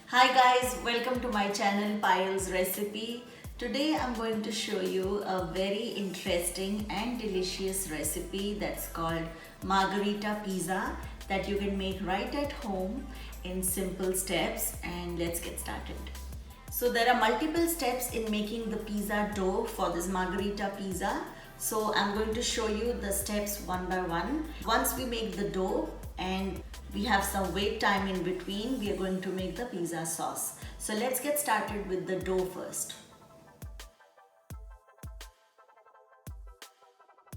Hi guys, welcome to my channel Payal's Recipe. Today I'm going to show you a very interesting and delicious recipe that's called Margherita Pizza that you can make right at home in simple steps, and let's get started. So there are multiple steps in making the pizza dough for this Margherita pizza. So I'm going to show you the steps one by one. Once we make the dough and we have some wait time in between, we are going to make the pizza sauce. So let's get started with the dough first.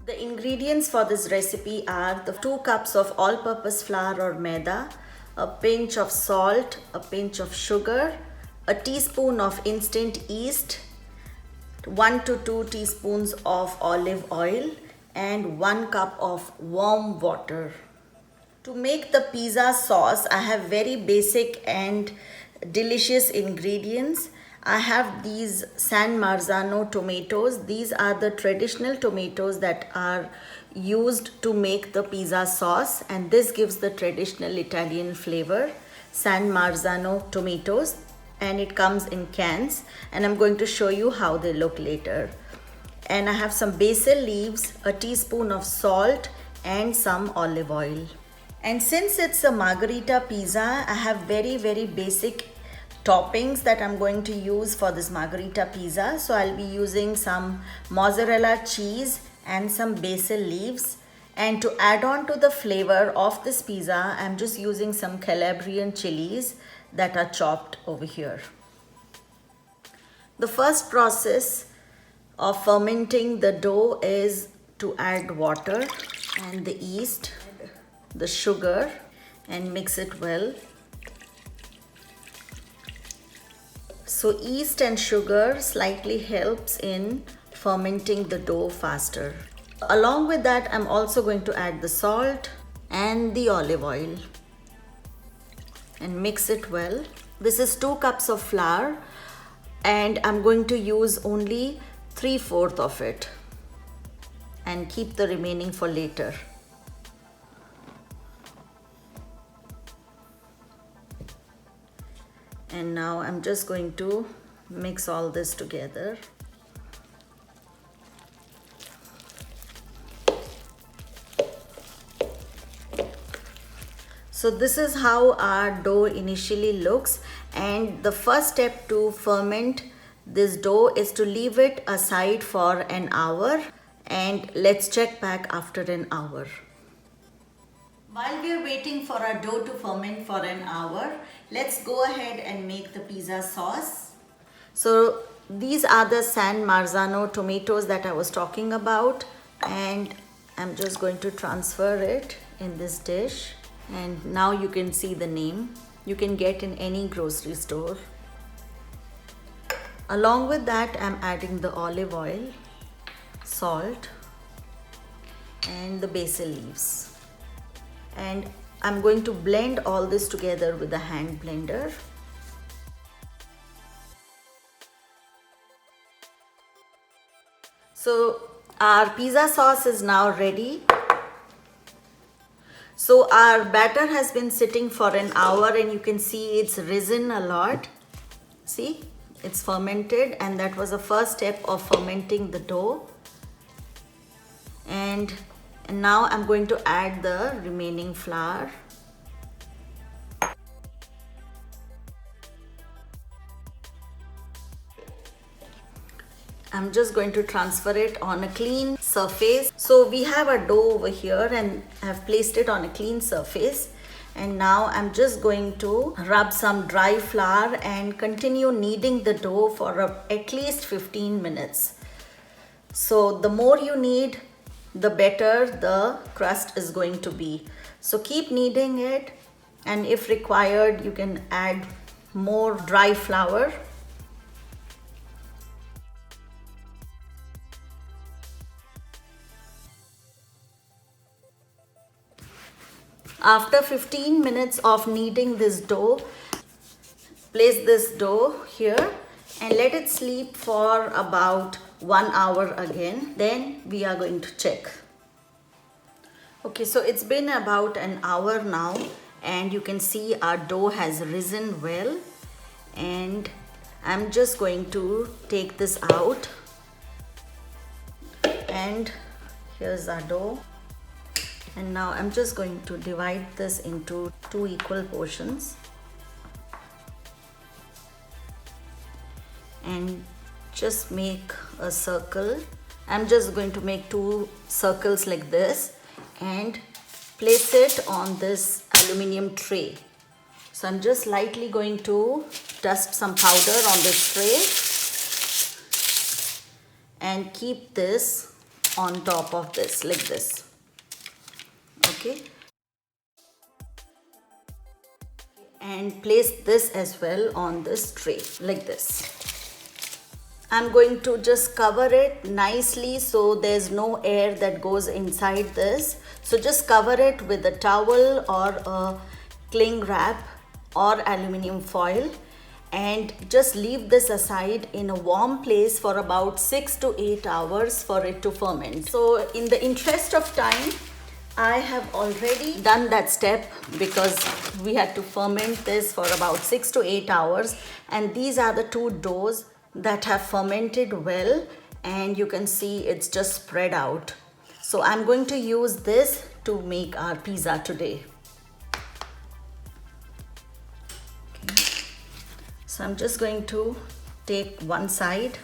The ingredients for this recipe are the 2 cups of all-purpose flour or maida, a pinch of salt, a pinch of sugar, a teaspoon of instant yeast, 1 to 2 teaspoons of olive oil, and 1 cup of warm water. To make the pizza sauce, I have very basic and delicious ingredients. I have these San Marzano tomatoes. These are the traditional tomatoes that are used to make the pizza sauce, and this gives the traditional Italian flavor. San Marzano tomatoes, and it comes in cans, and I'm going to show you how they look later. And I have some basil leaves, a teaspoon of salt, and some olive oil. And since it's a margherita pizza, I have very basic toppings that I'm going to use for this margherita pizza. So I'll be using some mozzarella cheese and some basil leaves. And to add on to the flavor of this pizza, I'm just using some Calabrian chilies that are chopped over here. The first process of fermenting the dough is to add water and the yeast, the sugar, and mix it well. So yeast and sugar slightly helps in fermenting the dough faster. Along with that, I'm also going to add the salt and the olive oil and mix it well. This is 2 cups of flour, and I'm going to use only 3/4 of it and keep the remaining for later. And now I'm just going to mix all this together. So this is how our dough initially looks, and the first step to ferment this dough is to leave it aside for an hour, and let's check back after an hour. While we are waiting for our dough to ferment for an hour, let's go ahead and make the pizza sauce. So these are the San Marzano tomatoes that I was talking about, and I'm just going to transfer it in this dish. And now you can see the name. You can get in any grocery store. Along with that, I'm adding the olive oil, salt, and the basil leaves. And I'm going to blend all this together with a hand blender. So our pizza sauce is now ready. So our batter has been sitting for an hour, and you can see it's risen a lot. See, it's fermented, and that was the first step of fermenting the dough. And now I'm going to add the remaining flour. I'm just going to transfer it on a clean surface. So we have a dough over here, and I've placed it on a clean surface. And now I'm just going to rub some dry flour and continue kneading the dough for at least 15 minutes. So the more you knead, the better the crust is going to be. So keep kneading it, and if required, you can add more dry flour. After 15 minutes of kneading this dough, place this dough here and let it sleep for about 1 hour again. Then we are going to check. Okay, so it's been about an hour now, and you can see our dough has risen well, and I'm just going to take this out, and here's our dough. And now I'm just going to divide this into 2 equal portions and just make a circle. I'm just going to make 2 circles like this and place it on this aluminum tray. So I'm just lightly going to dust some powder on this tray and keep this on top of this like this. Okay, and place this as well on this tray like this. I'm going to just cover it nicely so there's no air that goes inside this. So just cover it with a towel or a cling wrap or aluminum foil, and just leave this aside in a warm place for about 6 to 8 hours for it to ferment. So in the interest of time, I have already done that step because we had to ferment this for about 6 to 8 hours, and these are the 2 doughs that have fermented well, and you can see it's just spread out. So I'm going to use this to make our pizza today. Okay. So I'm just going to take one side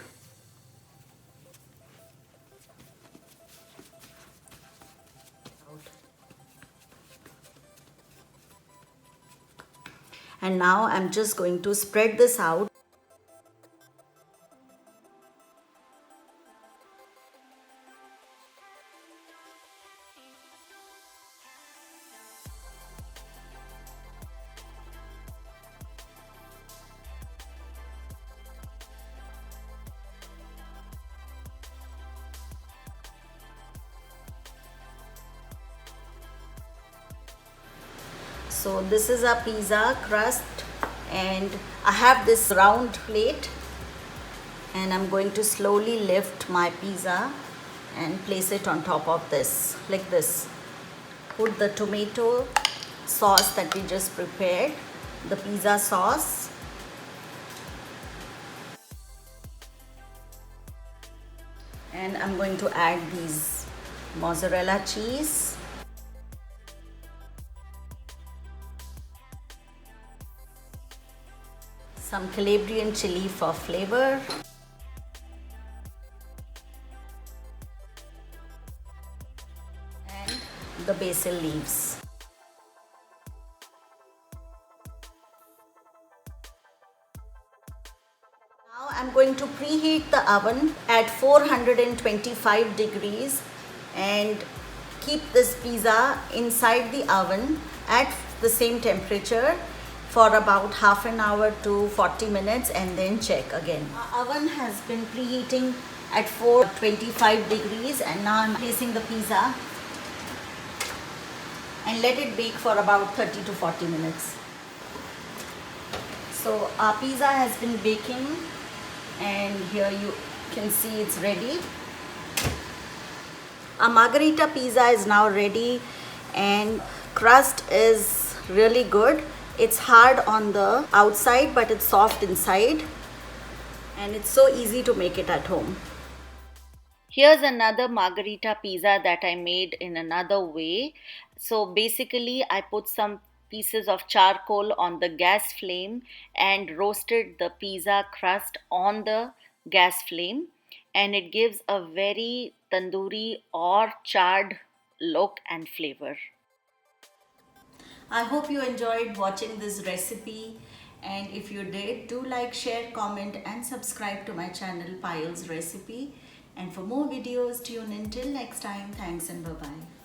and now I'm just going to spread this out. So this is a pizza crust, and I have this round plate, and I'm going to slowly lift my pizza and place it on top of this like this. Put the tomato sauce that we just prepared, the pizza sauce, and I'm going to add these mozzarella cheese, some Calabrian chili for flavor, and the basil leaves. Now I'm going to preheat the oven at 425 degrees and keep this pizza inside the oven at the same temperature for about half an hour to 40 minutes, and then check again. Our oven has been preheating at 425 degrees, and now I'm placing the pizza and let it bake for about 30 to 40 minutes. So our pizza has been baking, and here you can see it's ready. Our margherita pizza is now ready, and crust is really good. It's hard on the outside, but it's soft inside, and it's so easy to make it at home. Here's another margherita pizza that I made in another way. So basically, I put some pieces of charcoal on the gas flame and roasted the pizza crust on the gas flame, and it gives a very tandoori or charred look and flavor. I hope you enjoyed watching this recipe, and if you did, do like, share, comment and subscribe to my channel Payal's Recipe. And for more videos, tune in till next time. Thanks and bye-bye.